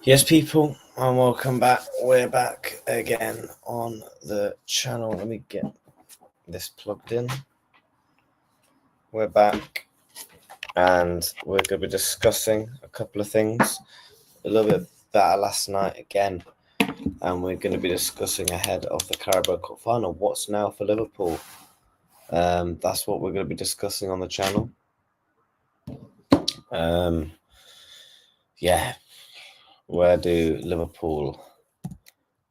Yes, people, and welcome back. We're back again on the channel. Let me get this plugged in. We're back, and we're going to be discussing a couple of things. A little bit better last night again, and we're going to be discussing ahead of the Carabao Cup final. What's now for Liverpool? That's what we're going to be discussing on the channel. Yeah, where do Liverpool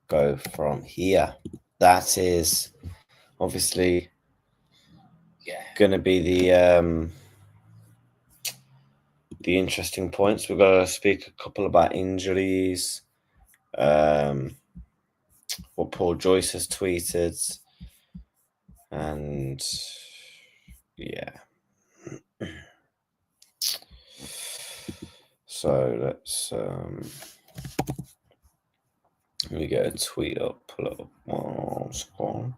go from here? That is obviously going to be the interesting points. We've got to speak a couple about injuries, what Paul Joyce has tweeted, and yeah. So let's let me get a tweet up, pull it up 1 second.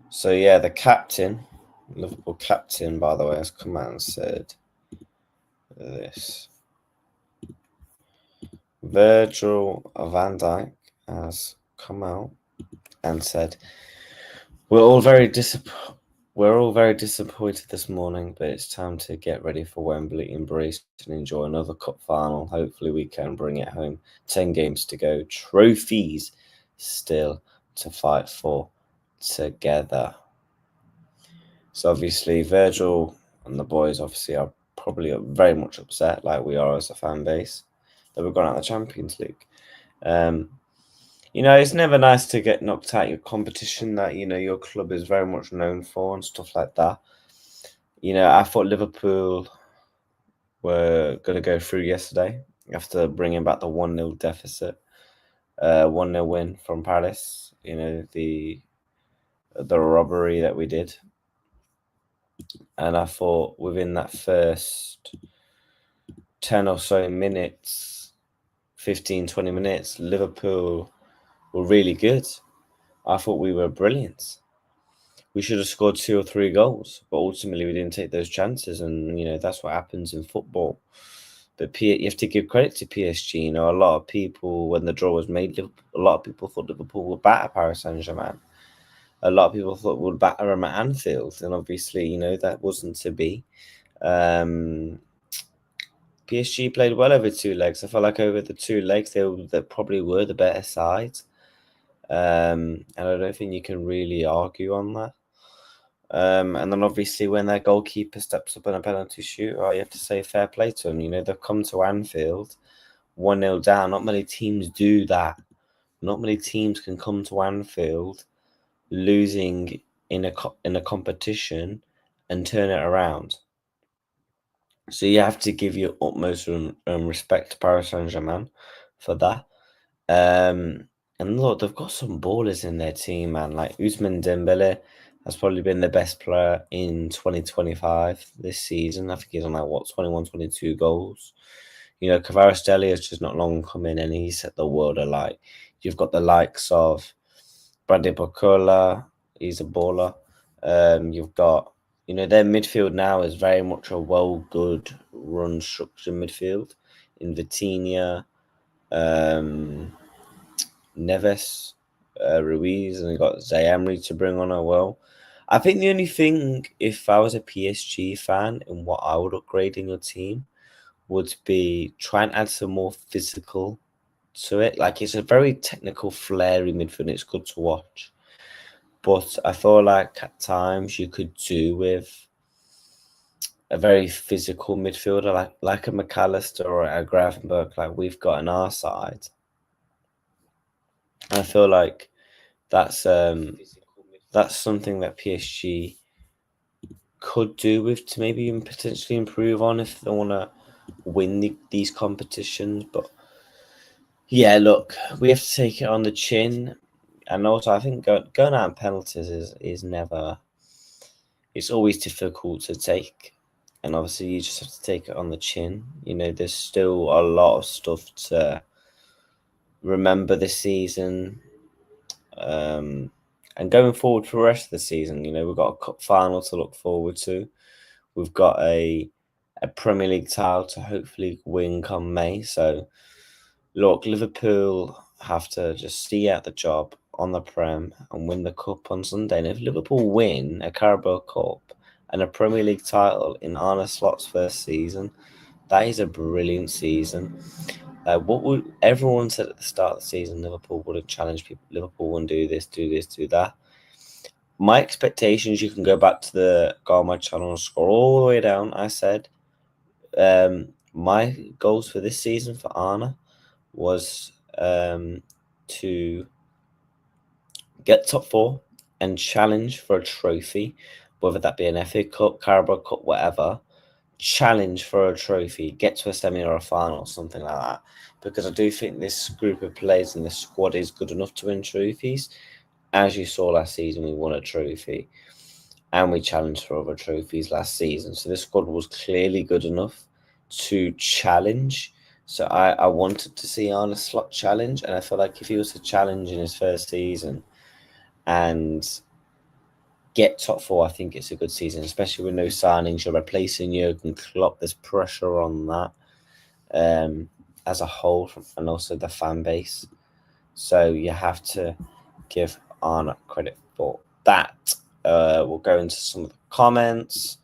So yeah, the captain, Liverpool captain, by the way, has come out and said this. Virgil van Dijk has come out and said, We're all very disappointed this morning, but it's time to get ready for Wembley, embrace and enjoy another cup final. Hopefully we can bring it home. 10 games to go, trophies still to fight for together. So obviously Virgil and the boys obviously are probably very much upset, like we are as a fan base, that we've gone out of the Champions League. It's never nice to get knocked out your competition that, your club is very much known for and stuff like that. I thought Liverpool were going to go through yesterday after bringing back the 1-0 deficit, 1-0 win from Palace, the robbery that we did. And I thought within that first 10 or so minutes, 15, 20 minutes, Liverpool were really good. I thought we were brilliant. We should have scored 2 or 3 goals, but ultimately we didn't take those chances, and that's what happens in football. But you have to give credit to PSG. A lot of people, when the draw was made, a lot of people thought Liverpool would batter Paris Saint-Germain. A lot of people thought we would batter them at Anfield, and obviously, that wasn't to be. PSG played well over 2 legs. I felt like over the 2 legs, they probably were the better side. And I don't think you can really argue on that. And then obviously when their goalkeeper steps up in a penalty shootout, you have to say fair play to them. They've come to Anfield 1-0 down. Not many teams do that. Not many teams can come to Anfield losing in a competition and turn it around. So you have to give your utmost respect to Paris Saint-Germain for that. And look, they've got some ballers in their team, man. Like Ousmane Dembele has probably been the best player in 2025 this season. I think he's on 21, 22 goals. Kvaratskhelia has just not long come in and he set the world alight. You've got the likes of Bradley Barcola, he's a baller. You've got, their midfield now is very much a good run structured midfield. In Vitinha, Neves, Ruiz, and got Zaymri to bring on as well. I think the only thing, if I was a PSG fan, and what I would upgrade in your team would be try and add some more physical to it. Like, it's a very technical, flary midfield. It's good to watch. But I feel like at times you could do with a very physical midfielder, like a McAllister or a Gravenberch, like we've got on our side. I feel like that's something that PSG could do with to maybe even potentially improve on if they want to win these competitions. But yeah, look, we have to take it on the chin. And also, I think going out on penalties is never... It's always difficult to take. And obviously, you just have to take it on the chin. There's still a lot of stuff to remember this season. And going forward for the rest of the season, we've got a cup final to look forward to. We've got a Premier League title to hopefully win come May. So Look, Liverpool have to just see out the job on the Prem and win the Cup on Sunday. And if Liverpool win a Carabao Cup and a Premier League title in Arne Slot's first season, that is a brilliant season. What would everyone said at the start of the season? Liverpool would have challenged people. Liverpool wouldn't do this, do this, do that. My expectations, you can go back to the Go on my channel and scroll all the way down. I said my goals for this season for Arne was to get top 4 and challenge for a trophy, whether that be an FA Cup, Carabao Cup, whatever. Challenge for a trophy, get to a semi or a final, something like that. Because I do think this group of players and this squad is good enough to win trophies. As you saw last season, we won a trophy and we challenged for other trophies last season. So this squad was clearly good enough to challenge. So I wanted to see Arne Slot challenge, and I feel like if he was to challenge in his first season and get top 4, I think it's a good season, especially with no signings. You're replacing Jurgen Klopp. There's pressure on that as a whole, and also the fan base. So you have to give Arne credit for that. We'll go into some of the comments.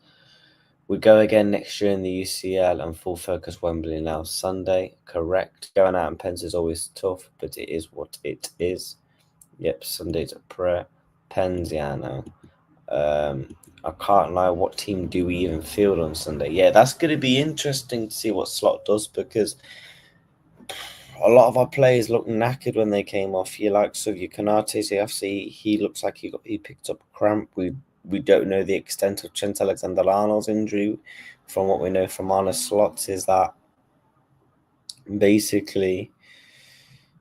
We go again next year in the UCL and full focus Wembley now Sunday. Correct. Going out in pens is always tough, but it is what it is. Yep, Sunday's a prayer. Pens, yeah, I know. I can't lie. What team do we even field on Sunday? Yeah, that's going to be interesting to see what Slot does, because a lot of our players look knackered when they came off. You like so you Kanate CFC, he looks like he picked up a cramp. We don't know the extent of Trent Alexander-Arnold's injury. From what we know from Arne Slot is that basically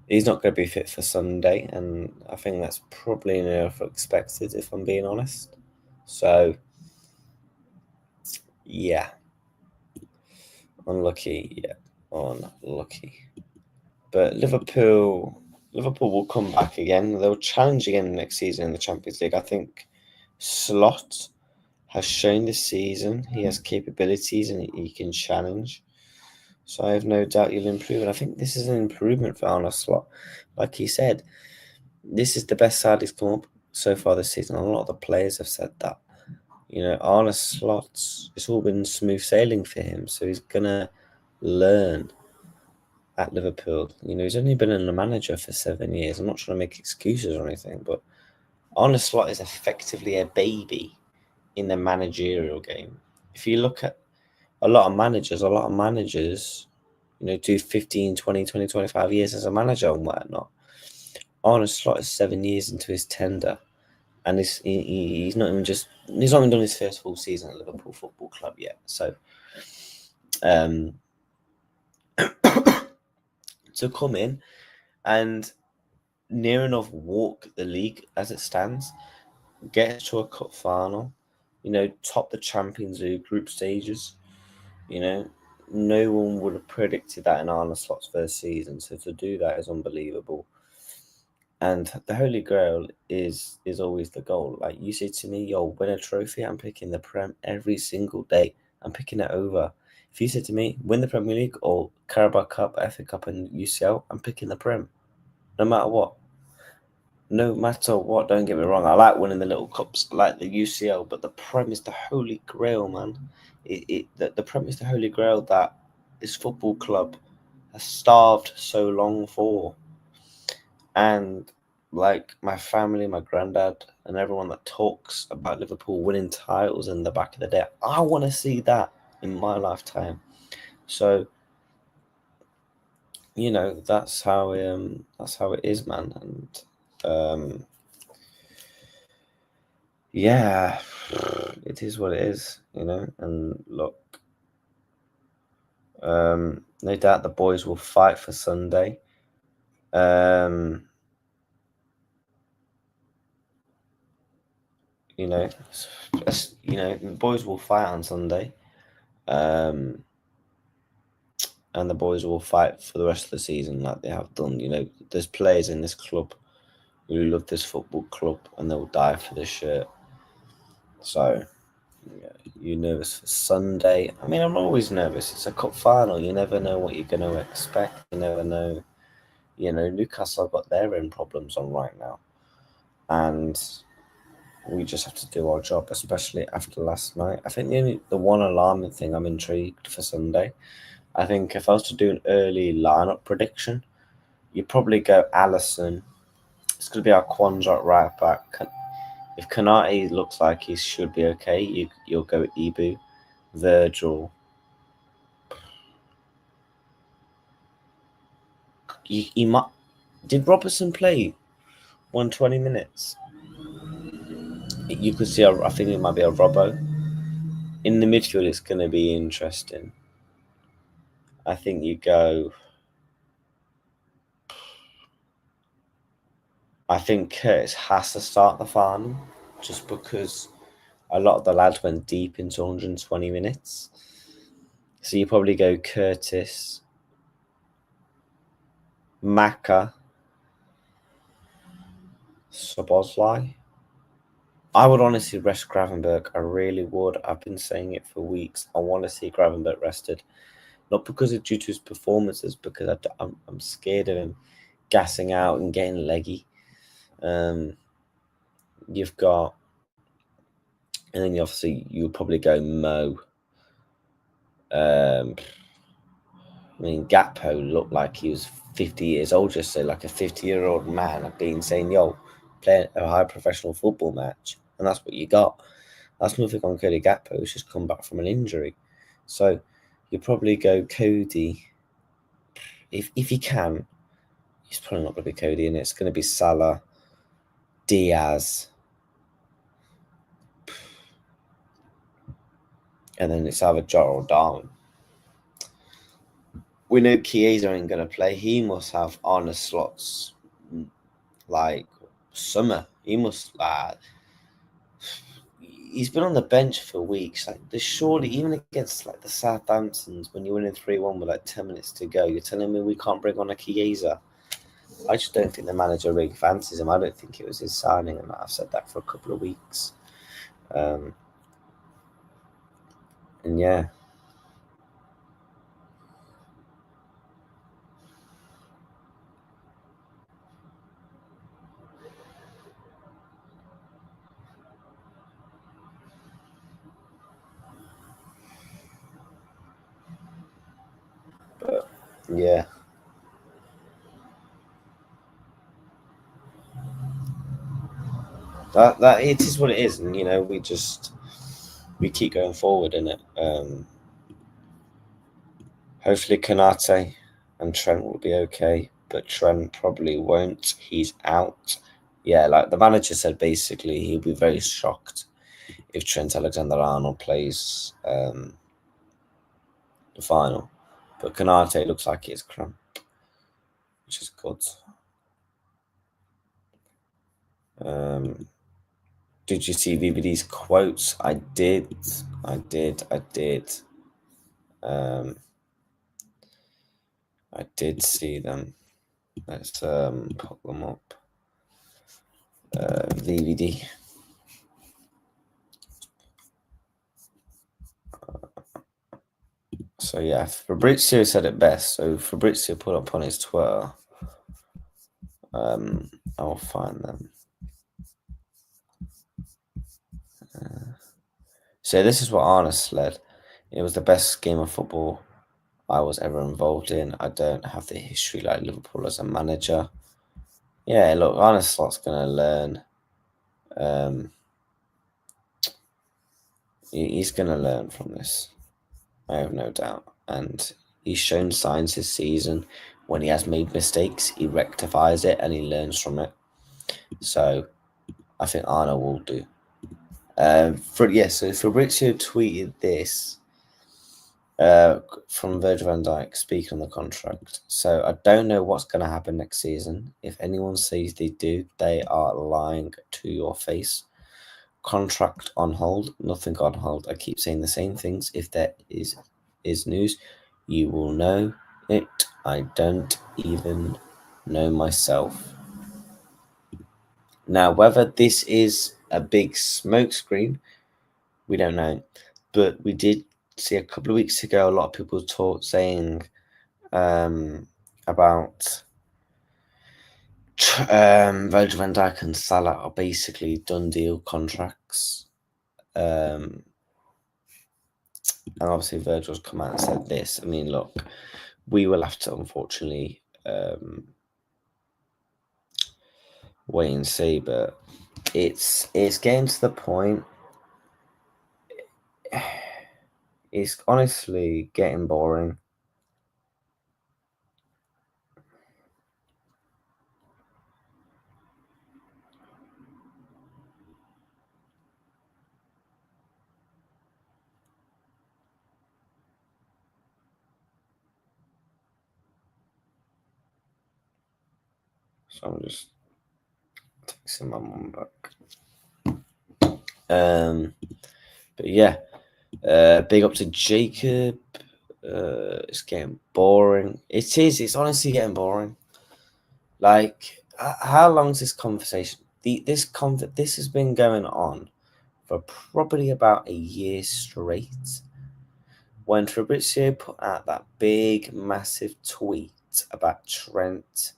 he's not going to be fit for Sunday, and I think that's probably enough expected, if I'm being honest. So yeah, unlucky. Yeah, unlucky. But Liverpool will come back again. They'll challenge again next season in the Champions League. I think Slot has shown this season he has capabilities and he can challenge. So I have no doubt he'll improve. And I think this is an improvement for Arne Slot. Like he said, this is the best side he's come up so far this season. A lot of the players have said that. You know, Arne Slot's, it's all been smooth sailing for him. So he's going to learn at Liverpool. You know, he's only been a manager for 7 years. I'm not trying to make excuses or anything, but Arne Slot is effectively a baby in the managerial game. If you look at a lot of managers, you know, do 15, 20, 20, 25 years as a manager and whatnot. Arne Slot is 7 years into his tender, and he's not even done his first full season at Liverpool Football Club yet. So, to come in and near enough walk the league as it stands, get to a cup final, you know, top the Champions League group stages. You know, no one would have predicted that in Arne Slot's first season. So to do that is unbelievable. And the Holy Grail is always the goal. Like you say to me, yo, win a trophy, I'm picking the Prem every single day. I'm picking it over. If you said to me, win the Premier League or Carabao Cup, FA Cup and UCL, I'm picking the Prem. No matter what. No matter what, don't get me wrong. I like winning the little cups like the UCL, but the Prem is the Holy Grail, man. The Prem is the Holy Grail that this football club has starved so long for. And like my family, my granddad, and everyone that talks about Liverpool winning titles in the back of the day, I want to see that in my lifetime. So, you know, that's how it is, man. And yeah, it is what it is, you know. And look, no doubt the boys will fight for Sunday. You know, the boys will fight on Sunday. And the boys will fight for the rest of the season like they have done. You know, there's players in this club who love this football club and they'll die for this shirt. So, yeah, you nervous for Sunday? I mean, I'm always nervous. It's a cup final. You never know what you're going to expect. You never know Newcastle have got their own problems on right now, and we just have to do our job, especially after last night. I think the one alarming thing, I'm intrigued for Sunday. I think if I was to do an early lineup prediction, you'd probably go Allison. It's going to be our Quandra at right back. If Kanate looks like he should be okay, you'll go Ibu, Virgil. He might. Did Robertson play 120 minutes? You could see. I think it might be a Robbo. In the midfield, it's going to be interesting. I think you go. I think Curtis has to start the final just because a lot of the lads went deep into 120 minutes. So you probably go Curtis, Maka, Sobozlai. I would honestly rest Gravenberg. I really would. I've been saying it for weeks. I want to see Gravenberg rested. Not because of due to his performances, because I'm scared of him gassing out and getting leggy. You've got, and then obviously you'll probably go Mo. I mean, Gakpo looked like he was 50 years old, just so like a 50-year-old man had been saying, yo, play a high professional football match. And that's what you got. That's nothing on Cody Gakpo, who's just come back from an injury. So you probably go Cody. If you can, he's probably not going to be Cody, and it's going to be Salah, Diaz, and then it's either Jota or Darwin. We know Chiesa ain't going to play. He must have honest slots like summer. He must. He's been on the bench for weeks. Like, there's surely, even against like the Southamptons, when you're winning 3-1 with like 10 minutes to go, you're telling me we can't bring on a Chiesa. I just don't think the manager really fancies him. I don't think it was his signing, and I've said that for a couple of weeks. And yeah. But yeah. That it is what it is, and we keep going forward in it. Hopefully Kanate and Trent will be okay, but Trent probably won't. He's out. Yeah, like the manager said, basically he'll be very shocked if Trent Alexander-Arnold plays the final. But Kanate looks like he's cramp, which is good. Did you see VVD's quotes? I did. I did see them. Let's put them up. VVD. So yeah, Fabrizio said it best. So Fabrizio put up on his Twitter. I'll find them. So this is what Arne said. It was the best game of football I was ever involved in. I don't have the history like Liverpool as a manager. Yeah, look, Arne Slot's going to learn. He's going to learn from this. I have no doubt. And he's shown signs this season. When he has made mistakes, he rectifies it and he learns from it. So I think Arne will do. So Fabrizio tweeted this from Virgil van Dijk speaking on the contract. So I don't know what's going to happen next season. If anyone says they do, they are lying to your face. Contract on hold, nothing on hold. I keep saying the same things. If there is news, you will know it. I don't even know myself. Now, whether this is a big smokescreen, we don't know. But we did see a couple of weeks ago a lot of people saying about Virgil van Dijk and Salah are basically done deal contracts. And obviously Virgil's come out and said this. I mean, look, we will have to unfortunately wait and see, but it's getting to the point. It's honestly getting boring. So I'm just texting my mum back. But yeah, big up to Jacob. It's getting boring. It is. It's honestly getting boring. Like, how long's this conversation? This has been going on for probably about a year straight. When Fabrizio put out that big, massive tweet about Trent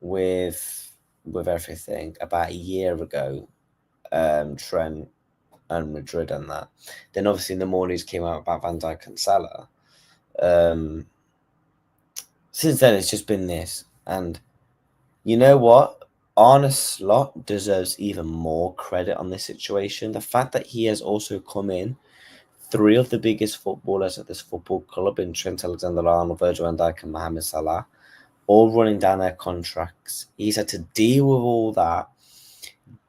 with everything about a year ago, Trent and Madrid and that. Then obviously in the mornings came out about Van Dijk and Salah. Since then it's just been this, and you know what? Arne Slot deserves even more credit on this situation. The fact that he has also come in, three of the biggest footballers at this football club in Trent Alexander-Arnold, Virgil van Dijk, and Mohamed Salah, all running down their contracts. He's had to deal with all that.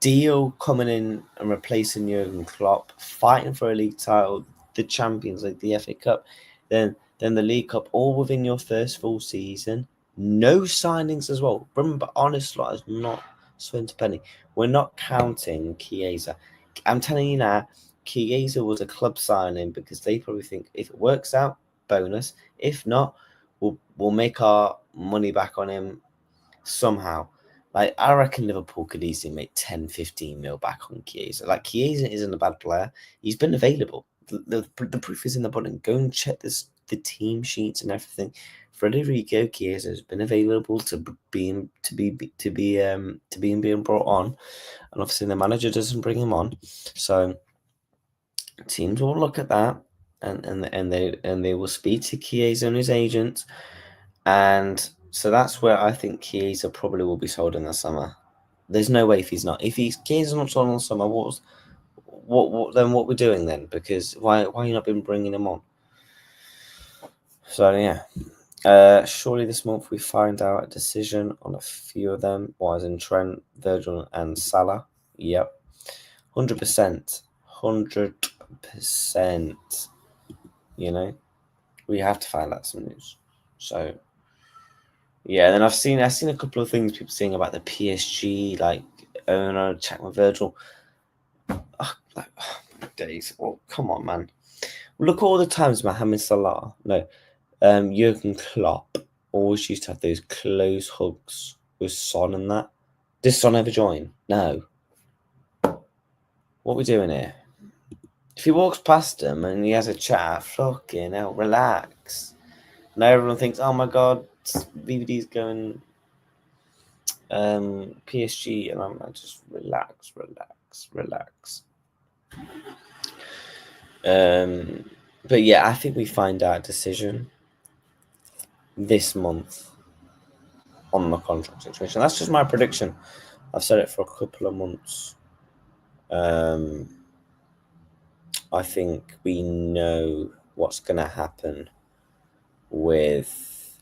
Deal coming in and replacing Jurgen Klopp, fighting for a league title, the Champions League, the FA Cup, then the League Cup, all within your first full season. No signings as well. Remember, Arne Slot has not spent a penny. We're not counting Chiesa. I'm telling you now, Chiesa was a club signing because they probably think if it works out, bonus. If not, we'll make our money back on him somehow. Like, I reckon Liverpool could easily make 10, 15 mil back on Chiesa. Like, Chiesa isn't a bad player. He's been available. The proof is in the pudding. Go and check the team sheets and everything. Federico Chiesa has been available to being brought on, and obviously the manager doesn't bring him on. So teams will look at that, and they will speak to Chiesa and his agent, and so that's where I think Chiesa probably will be sold in the summer. There's no way if he's not. If Chiesa's not sold in the summer, what we're doing then? Because why you not been bringing him on? So yeah, surely this month we find out a decision on a few of them. Was in Trent, Virgil, and Salah. Yep, 100%, 100%. You know, we have to find out some news. So yeah, then I've seen a couple of things people saying about the PSG, like owner chat with Virgil. Oh, like, oh, my days. Well, come on, man. Look, all the times Mohamed Salah, no, Jurgen Klopp always used to have those close hugs with Son and that. Did Son ever join? No. What are we doing here? If he walks past him and he has a chat, fucking hell, relax. Now everyone thinks, oh my god, BBD's going PSG, and I'm like, just relax. But yeah, I think we find out a decision this month on the contract situation. That's just my prediction. I've said it for a couple of months. I think we know what's going to happen with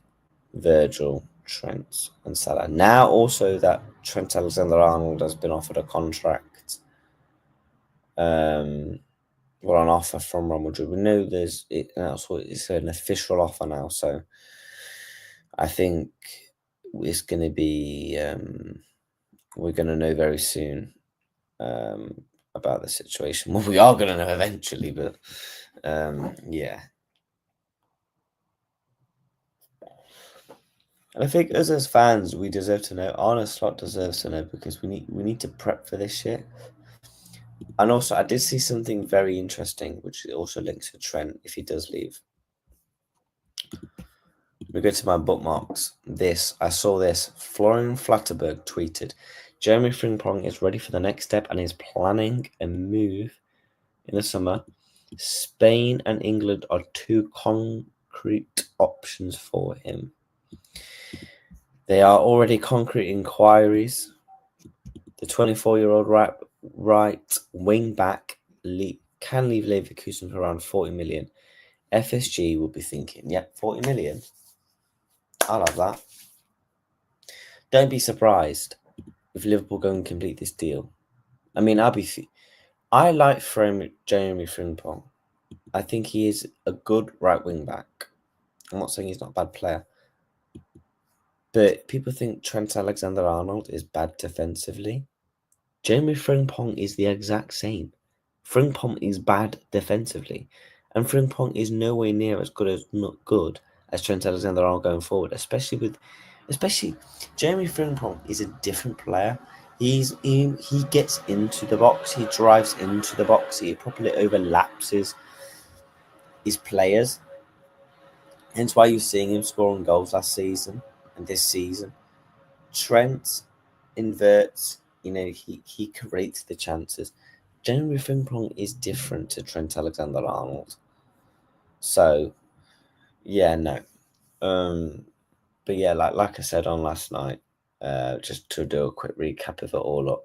Virgil, Trent, and Salah. Now, also that Trent Alexander-Arnold has been offered a contract, on offer from Real Madrid. We know it's an official offer now, so I think it's going to be. We're going to know very soon about the situation. Well, we are going to know eventually, but yeah. And I think as fans, we deserve to know. Arne Slot deserves to know because we need to prep for this shit. And also, I did see something very interesting, which also links to Trent if he does leave. We go to my bookmarks. I saw this. Florian Flatterberg tweeted, Jeremy Frimpong is ready for the next step and is planning a move in the summer. Spain and England are two concrete options for him. They are already concrete inquiries. The 24-year-old right wing back can leave Leverkusen for around 40 million. FSG will be thinking, yep, 40 million. I'll have that. Don't be surprised if Liverpool go and complete this deal. I mean, I like Jeremy Frimpong. I think he is a good right wing back. I'm not saying he's not a bad player. But people think Trent Alexander-Arnold is bad defensively. Jeremy Frimpong is the exact same. Frimpong is bad defensively. And Frimpong is nowhere near as good as Trent Alexander-Arnold going forward, especially Jeremy Frimpong is a different player. He gets into the box, he drives into the box, he properly overlaps his players. Hence why you're seeing him scoring goals last season and this season. Trent inverts, he creates the chances. Jeremy Frimpong is different to Trent Alexander-Arnold. So, yeah, no. But yeah, like I said on last night, just to do a quick recap of it all up.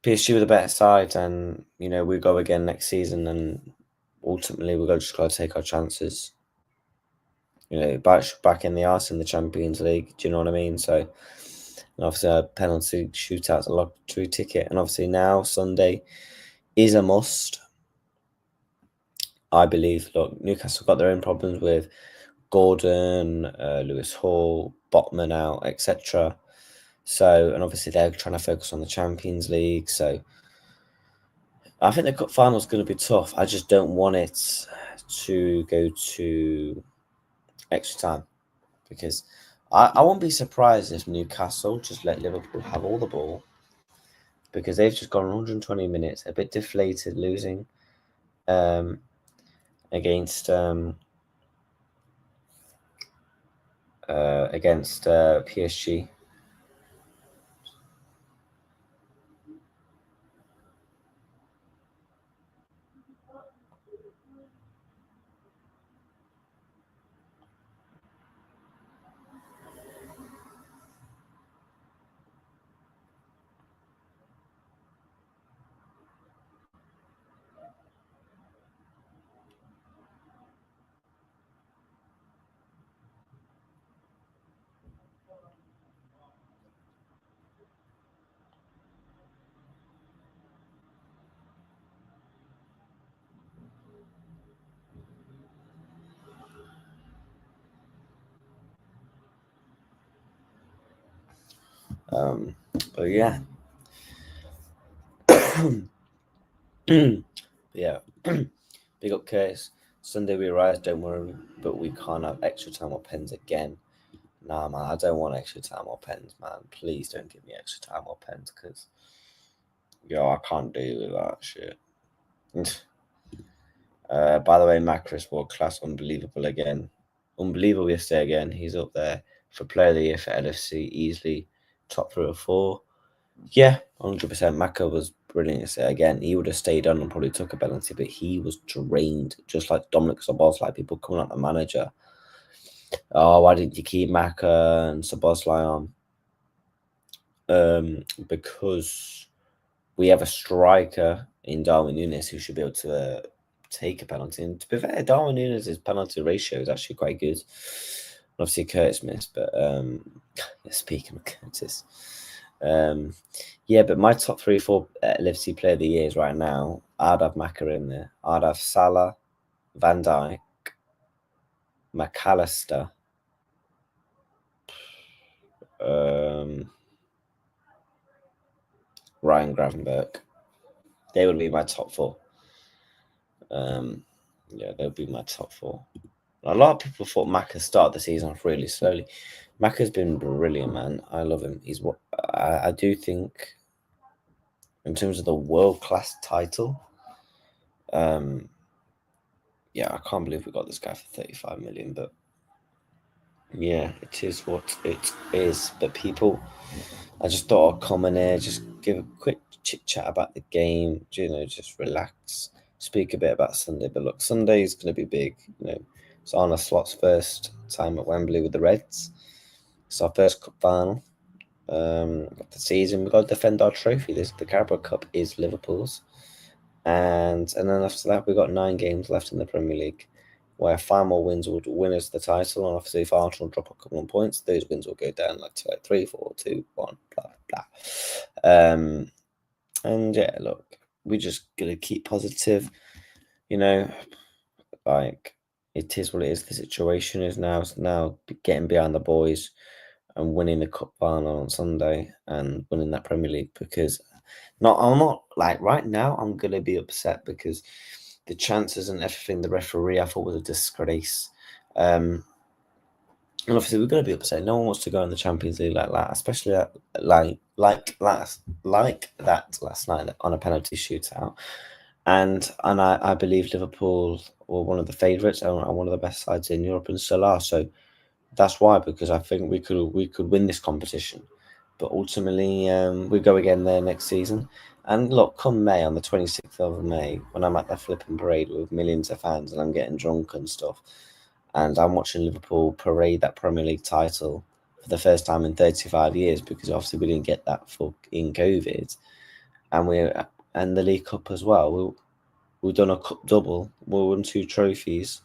PSG were the better side, and we go again next season, and ultimately we're just got to take our chances. Back in the arse in the Champions League. Do you know what I mean? So, and obviously a penalty shootout's a lottery ticket, and obviously now Sunday is a must. I believe. Look, Newcastle got their own problems with Gordon, Lewis Hall, Botman out, etc. So, and obviously they're trying to focus on the Champions League. So, I think the cup final is going to be tough. I just don't want it to go to extra time because I won't be surprised if Newcastle just let Liverpool have all the ball because they've just gone 120 minutes, a bit deflated, losing against PSG. But yeah. Yeah. Big up Curtis. Sunday we rise, don't worry, but we can't have extra time or pens again. Nah, man, I don't want extra time or pens, man. Please don't give me extra time or pens, because, I can't deal with that shit. By the way, Macris, world class, unbelievable again. Unbelievable yesterday again. He's up there for player of the year for LFC, easily top 3 or 4. Yeah, 100%. Maka was brilliant yesterday again. He would have stayed on and probably took a penalty, but he was drained, just like Dominic Szoboszlai. People coming at the manager. Oh, why didn't you keep Maka and Szoboszlai on? Because we have a striker in Darwin Núñez who should be able to take a penalty. And to be fair, Darwin Núñez's penalty ratio is actually quite good. Obviously, Curtis missed, but speaking of Curtis, but my top 3 for LFC player of the years right now, I'd have Maka in there. I'd have Salah, Van Dijk, McAllister, Ryan Gravenberch. They would be my top 4. They'll be my top 4. A lot of people thought Maka started the season off really slowly. Maka's been brilliant, man. I love him. I do think, in terms of the world-class title, I can't believe we got this guy for 35 million, but Yeah, it is what it is. But people, I just thought I'd come in here, just give a quick chit chat about the game, just relax, speak a bit about Sunday. But look, Sunday is going to be big. It's Arne Slot's first time at Wembley with the Reds. It's our first cup final of the season. We've got to defend our trophy. The Carabao Cup is Liverpool's. And then after that, we've got 9 games left in the Premier League, where 5 more wins would win us the title. And obviously, if Arsenal drop a couple of points, those wins will go down to 3, 4, 2, 1, blah, blah. And yeah, look, we're just going to keep positive. Like, it is what it is. The situation is now getting behind the boys and winning the cup final on Sunday and winning that Premier League, because I'm not like right now. I'm gonna be upset because the chances and everything. The referee I thought was a disgrace. And obviously we're gonna be upset. No one wants to go in the Champions League like that, especially like that last night on a penalty shootout. And I believe Liverpool were one of the favourites and one of the best sides in Europe and still are. So that's why, because I think we could win this competition. But ultimately, we go again there next season. And look, come May, on the 26th of May, when I'm at the flipping parade with millions of fans and I'm getting drunk and stuff, and I'm watching Liverpool parade that Premier League title for the first time in 35 years, because obviously we didn't get that in COVID, and the League Cup as well. We've done a cup double. We won 2 trophies.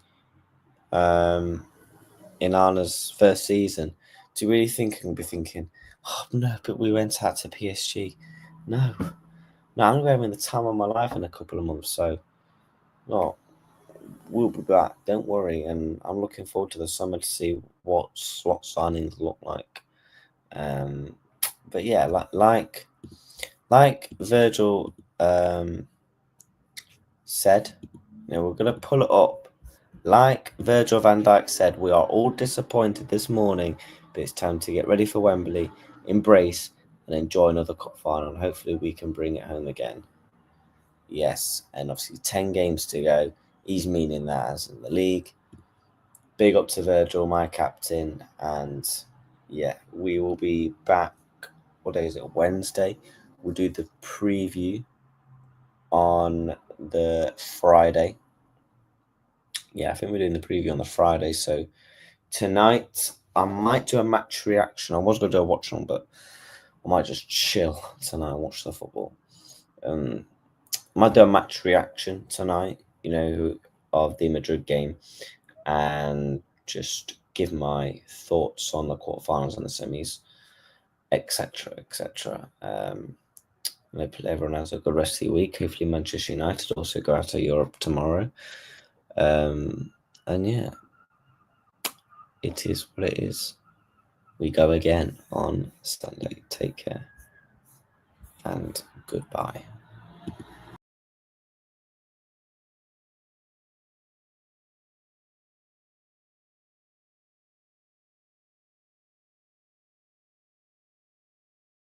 In Arna's first season, to really think and be thinking, oh no, but we went out to PSG. No, I'm going to be having the time of my life in a couple of months. So, no, we'll be back. Don't worry, and I'm looking forward to the summer to see what slot signings look like. But yeah, like Virgil said, we're gonna pull it up. Like Virgil van Dijk said, we are all disappointed this morning, but it's time to get ready for Wembley, embrace, and enjoy another cup final. And hopefully, we can bring it home again. Yes, and obviously 10 games to go. He's meaning that as in the league. Big up to Virgil, my captain, and yeah, we will be back. What day is it? Wednesday. We'll do the preview on the Friday. Yeah, I think we're doing the preview on the Friday. So tonight, I might do a match reaction. I was going to do a watch on, but I might just chill tonight and watch the football. I might do a match reaction tonight, of the Madrid game, and just give my thoughts on the quarterfinals and the semis, etc., etc. Hopefully everyone has a good rest of the week. Hopefully Manchester United also go out of Europe tomorrow. And yeah, it is what it is. We go again on Sunday. Take care and goodbye.